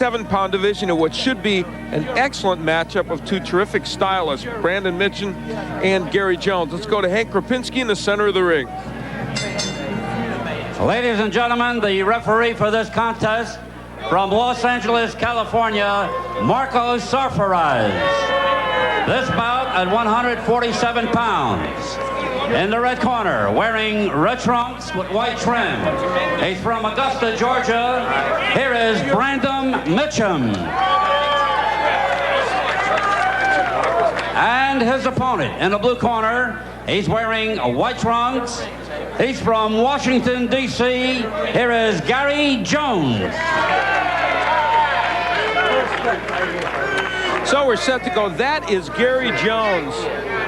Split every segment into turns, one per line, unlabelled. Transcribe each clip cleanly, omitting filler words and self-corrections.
7-pound division in what should be an excellent matchup of two terrific stylists, Brandon Mitchem and Gary Jones. Let's go to Hank Krapinski in the center of the ring.
Ladies and gentlemen, the referee for this contest from Los Angeles, California, Marco Sarfaraz. This bout at 147 pounds. In the red corner, wearing red trunks with white trim. He's from Augusta, Georgia. Here is Brandon Mitchem. And his opponent in the blue corner, he's wearing white trunks. He's from Washington, D.C. Here is Gary Jones.
So we're set to go. That is Gary Jones,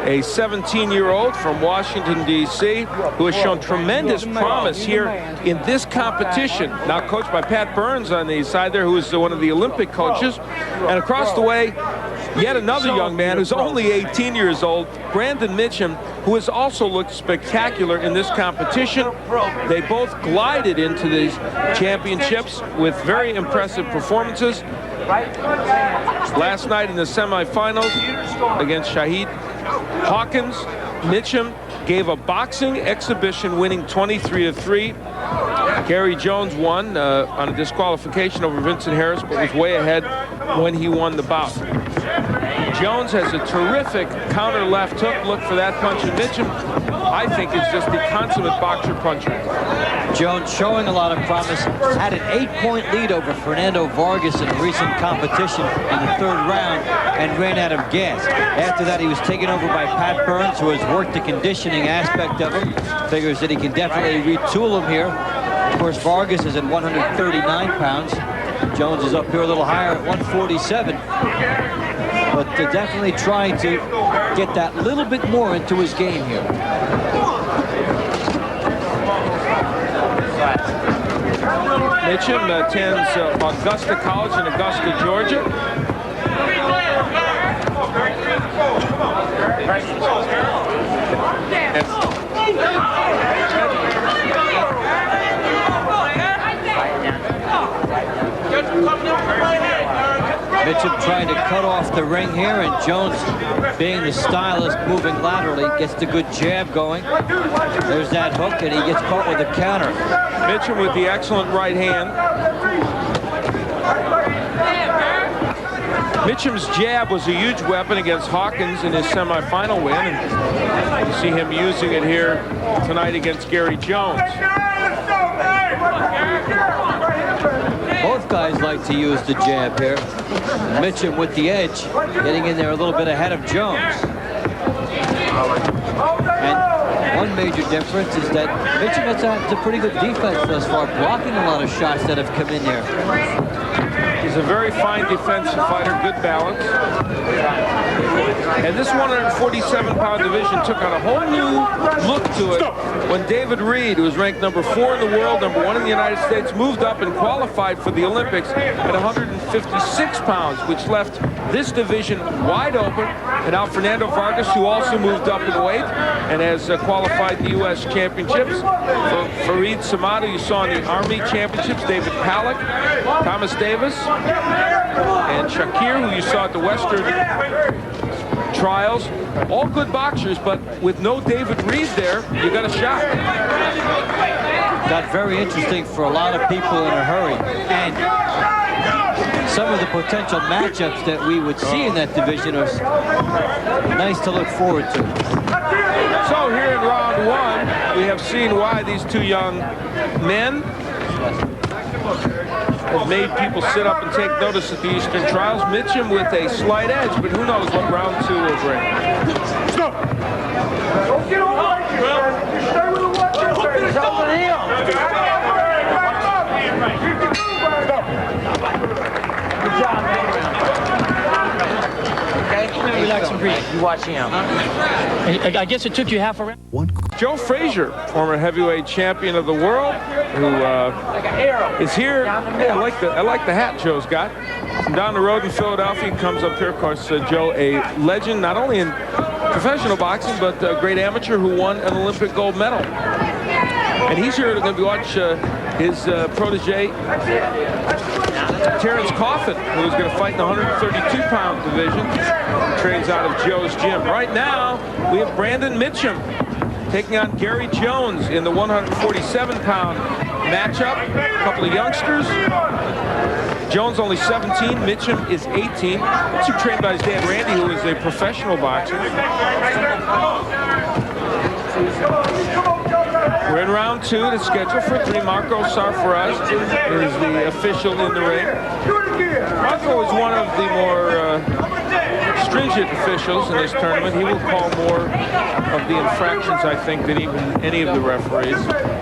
a 17-year-old from Washington, D.C., who has shown tremendous promise here in this competition. Now coached by Pat Burns on the side there, who is one of the Olympic coaches. And across the way, yet another young man who's only 18 years old, Brandon Mitchem, who has also looked spectacular in this competition. They both glided into these championships with very impressive performances. Last night in the semifinals against Shahid Hawkins, Mitchem gave a boxing exhibition, winning 23-3. Gary Jones won on a disqualification over Vincent Harris, but was way ahead when he won the bout. Jones has a terrific counter left hook. Look for that punch. And Mitchem, I think, is just the consummate boxer puncher.
Jones showing a lot of promise. Had an 8-point lead over Fernando Vargas in a recent competition in the third round and ran out of gas. After that, he was taken over by Pat Burns, who has worked the conditioning aspect of him. Figures that he can definitely retool him here. Of course, Vargas is at 139 pounds. Jones is up here a little higher at 147. But definitely trying to get that little bit more into his game here.
Mitchem attends Augusta College in Augusta, Georgia.
Mitchem trying to cut off the ring here, and Jones, being the stylist, moving laterally, gets the good jab going. There's that hook, and he gets caught with a counter.
Mitchem with the excellent right hand. Mitchem's jab was a huge weapon against Hawkins in his semifinal win, and you see him using it here tonight against Gary Jones.
Both guys like to use the jab here. Mitchem with the edge, getting in there a little bit ahead of Jones. And one major difference is that Mitchem has had a pretty good defense thus far, blocking a lot of shots that have come in there.
He's a very fine defensive fighter, good balance. And this 147-pound division took on a whole new look to it when David Reed, who was ranked number 4 in the world, number 1 in the United States, moved up and qualified for the Olympics at 156 pounds, which left this division wide open. And now Fernando Vargas, who also moved up in weight and has qualified the U.S. championships. Fareed Samad, who you saw in the Army championships, David Palak, Thomas Davis, and Shakir, who you saw at the Western trials. All good boxers, but with no David Reed there, you got a shot.
Got very interesting for a lot of people in a hurry. And some of the potential matchups that we would see in that division are nice to look forward to.
So here in round 1, we have seen why these two young men have made people sit up and take notice at the Eastern trials. Mitchem with a slight edge, but who knows what round 2 will bring.
Stop! Don't get away! You stay with the one He's over the heel! Good job, man. Okay? Relax and breathe. You watch him.
I guess it took you half a round.
Joe Frazier, former heavyweight champion of the world, who is here. Yeah, I like the hat Joe's got. From down the road in Philadelphia, he comes up here. Of course, Joe, a legend not only in professional boxing, but a great amateur who won an Olympic gold medal. And he's here to watch his protege Terrence Coffin, who is going to fight in the 132-pound division, trains out of Joe's gym. Right now, we have Brandon Mitchem taking on Gary Jones in the 147-pound matchup. A couple of youngsters. Jones only 17, Mitchem is 18. Mitchem trained by his dad, Randy, who is a professional boxer. We're in round 2. The schedule for 3. Marco Sarfaraz is the official in the ring. Marco is one of the more stringent officials in this tournament. He will call more of the infractions, I think, than even any of the referees.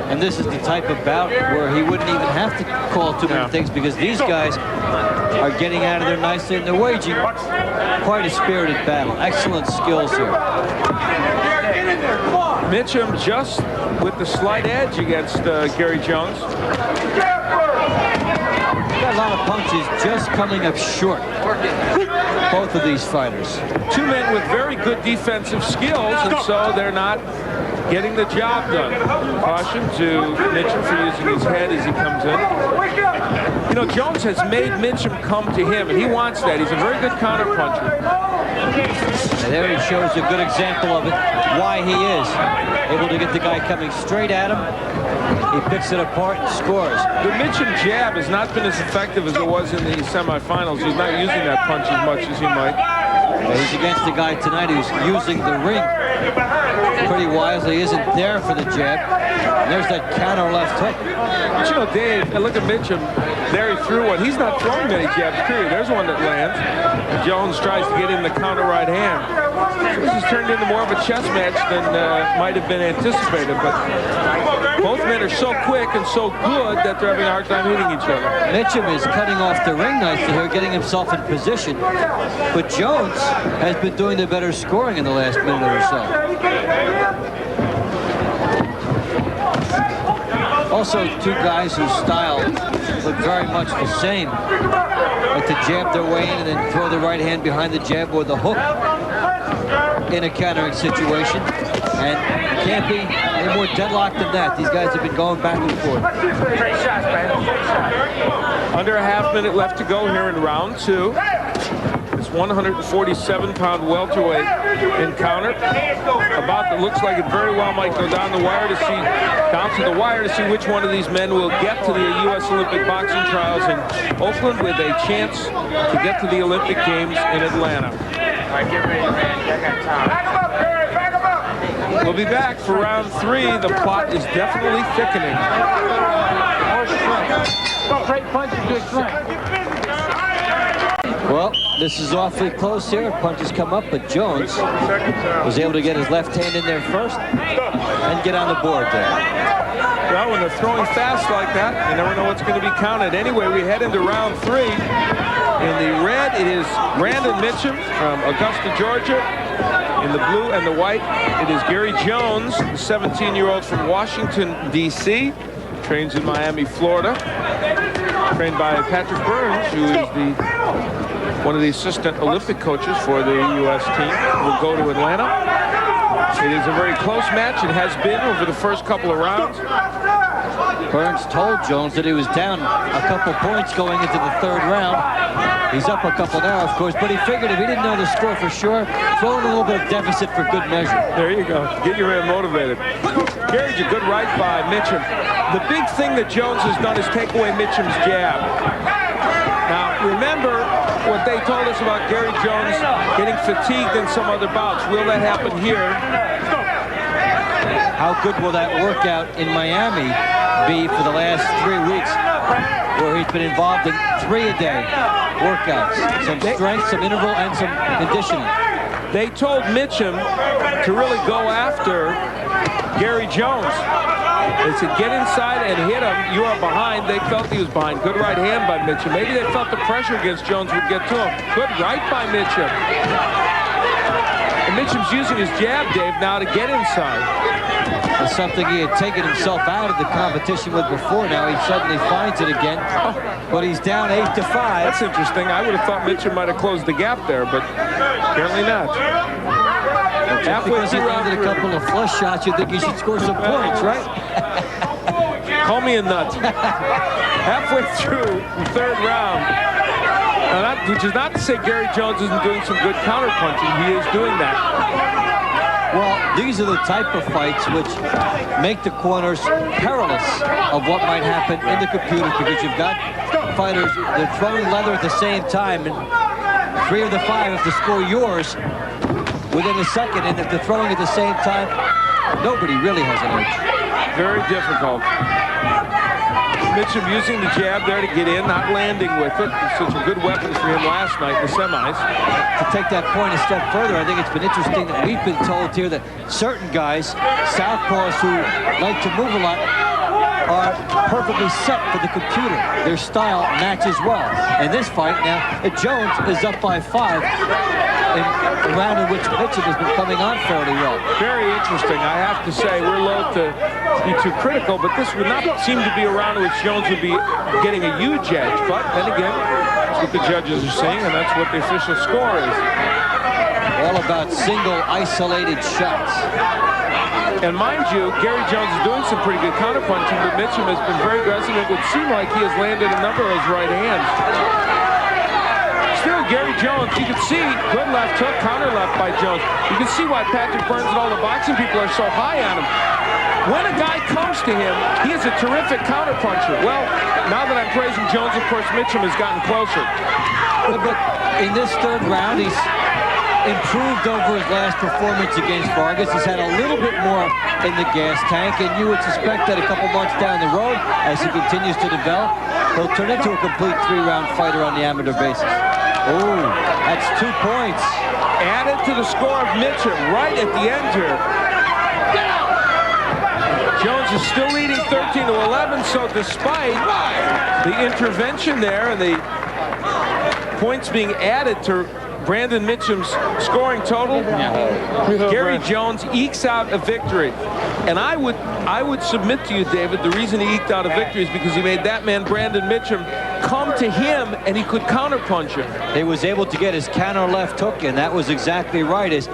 And this is the type of bout where he wouldn't even have to call too many things, because these guys are getting out of there nicely and they're waging quite a spirited battle. Excellent skills here.
Mitchem just with the slight edge against Gary Jones.
Got a lot of punches just coming up short. Both of these fighters.
Two men with very good defensive skills, and so they're not getting the job done. Caution to Mitchem for using his head as he comes in. You know, Jones has made Mitchem come to him, and he wants that. He's a very good counterpuncher.
And there he shows a good example of it, why he is able to get the guy coming straight at him. He picks it apart and scores.
The Mitchem jab has not been as effective as it was in the semifinals. He's not using that punch as much as he might.
He's against the guy tonight who's using the ring pretty wisely. Isn't there for the jab. And there's that counter left hook.
But you know, Dave, look at Mitchem. There he threw one. He's not throwing many jabs, period. There's one that lands. Jones tries to get in the counter right hand. So this has turned into more of a chess match than might have been anticipated. But both men are so quick and so good that they're having a hard time hitting each other.
Mitchem is cutting off the ring nicely here, getting himself in position. But Jones has been doing the better scoring in the last minute or so. Also, two guys whose style look very much the same. Like to jab their way in and then throw the right hand behind the jab or the hook in a countering situation. And can't be any more deadlocked than that. These guys have been going back and forth.
Under a half minute left to go here in round 2. This 147-pound welterweight encounter. Looks like it very well might go down to the wire to see which one of these men will get to the U.S. Olympic boxing trials in Oakland with a chance to get to the Olympic Games in Atlanta.
All right, get ready, man. I got time. Back him up, Barry. Back him up.
We'll be back for round 3. The plot is definitely thickening.
Straight punches, good strength.
Well, this is awfully close here. Punches come up, but Jones was able to get his left hand in there first and get on the board there.
Well, when they're throwing fast like that, you never know what's going to be counted. Anyway, we head into round 3. In the red, it is Brandon Mitchem from Augusta, Georgia. In the blue and the white, it is Gary Jones, the 17-year-old from Washington, D.C., trains in Miami, Florida. Trained by Patrick Burns, who is one of the assistant Olympic coaches for the U.S. team. Will go to Atlanta. It is a very close match. It has been over the first couple of rounds.
Burns told Jones that he was down a couple points going into the 3rd round. He's up a couple now, of course, but he figured if he didn't know the score for sure, throw in a little bit of deficit for good measure.
There you go. Get your man motivated. Gary's a good right by Mitchem. The big thing that Jones has done is take away Mitchem's jab. Now, remember what they told us about Gary Jones getting fatigued in some other bouts. Will that happen here?
How good will that workout in Miami be for the last 3 weeks, where he's been involved in 3-a-day workouts? Some strength, some interval, and some conditioning.
They told Mitchem to really go after Gary Jones. They said, get inside and hit him. You are behind. They felt he was behind. Good right hand by Mitchem. Maybe they felt the pressure against Jones would get to him. Good right by Mitchem. And Mitchem's using his jab, Dave, now to get inside.
That's something he had taken himself out of the competition with before. Now he suddenly finds it again, but he's down 8-5.
That's interesting. I would have thought Mitchem might have closed the gap there, but apparently not.
Just because he landed a couple of flush shots, you think he should score some points, right?
Call me a nut. Halfway through the third round. Now which is not to say Gary Jones isn't doing some good counterpunching. He is doing that.
Well, these are the type of fights which make the corners perilous of what might happen in the computer, because you've got fighters, they're throwing leather at the same time, and 3 of the 5 have to score yours within a second, and if they're throwing at the same time, nobody really has an edge.
Very difficult. Mitchem using the jab there to get in, not landing with it. Such a good weapon for him last night in the semis.
To take that point a step further, I think it's been interesting that we've been told here that certain guys, southpaws who like to move a lot, are perfectly set for the computer. Their style matches well. In this fight now, Jones is up by 5 in a round in which Mitchem has been coming on fairly well.
Very interesting. I have to say, we're loath to be too critical, but this would not seem to be a round in which Jones would be getting a huge edge. But then again, that's what the judges are saying, and that's what the official score is.
All about single, isolated shots.
And mind you, Gary Jones is doing some pretty good counterpunching, but Mitchem has been very aggressive. It would seem like he has landed a number of those right hands. Still, Gary Jones, you can see good left hook, counter left by Jones. You can see why Patrick Burns and all the boxing people are so high on him. When a guy comes to him, he is a terrific counterpuncher. Well, now that I'm praising Jones, of course, Mitchem has gotten closer.
But in this third round, he's improved over his last performance against Vargas. He's had a little bit more in the gas tank, and you would suspect that a couple months down the road, as he continues to develop, he'll turn into a complete 3-round fighter on the amateur basis. Oh, that's 2 points.
Added to the score of Mitchem right at the end here. Jones is still leading 13-11, so despite the intervention there and the points being added to Brandon Mitchem's scoring total, Gary Jones ekes out a victory. And I would submit to you, David, the reason he eked out a victory is because he made that man, Brandon Mitchem, come to him, and he could counterpunch him.
He was able to get his counter left hook, and that was exactly right, as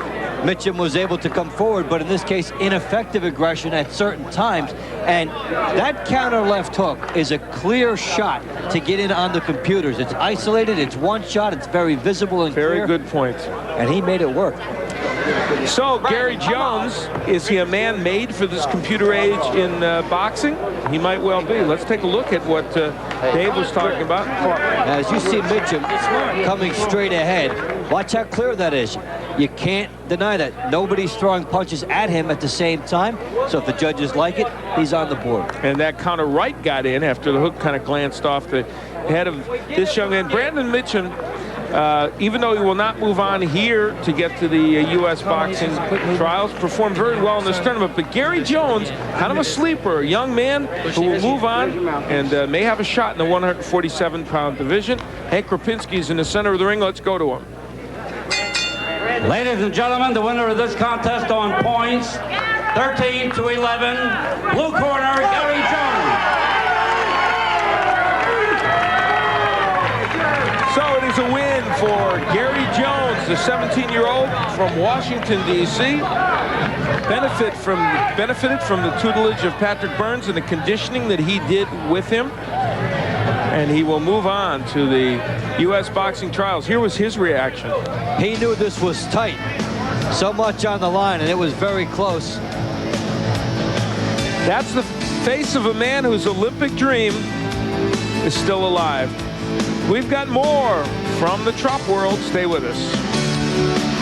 Mitchem was able to come forward, but in this case, ineffective aggression at certain times. And that counter left hook is a clear shot to get in on the computers. It's isolated, it's one shot, it's very visible and clear.
Very good point.
And he made it work.
So, Gary Jones, is he a man made for this computer age in boxing? He might well be. Let's take a look at what Dave was talking about.
Now, as you see Mitchem coming straight ahead, watch how clear that is. You can't deny that. Nobody's throwing punches at him at the same time, so if the judges like it, he's on the board.
And that counter right got in after the hook kind of glanced off the head of this young man. Brandon Mitchem, even though he will not move on here to get to the U.S. boxing trials, performed very well in this tournament. But Gary Jones, kind of a sleeper, a young man who will move on and may have a shot in the 147-pound division. Hank Krapinski is in the center of the ring. Let's go to him.
Ladies and gentlemen, the winner of this contest on points, 13-11, blue corner, Gary Jones.
So it is a win for Gary Jones, the 17-year-old from Washington, D.C. Benefited from the tutelage of Patrick Burns and the conditioning that he did with him. And he will move on to the U.S. boxing trials. Here was his reaction.
He knew this was tight. So much on the line, and it was very close.
That's the face of a man whose Olympic dream is still alive. We've got more from the Trop World. Stay with us.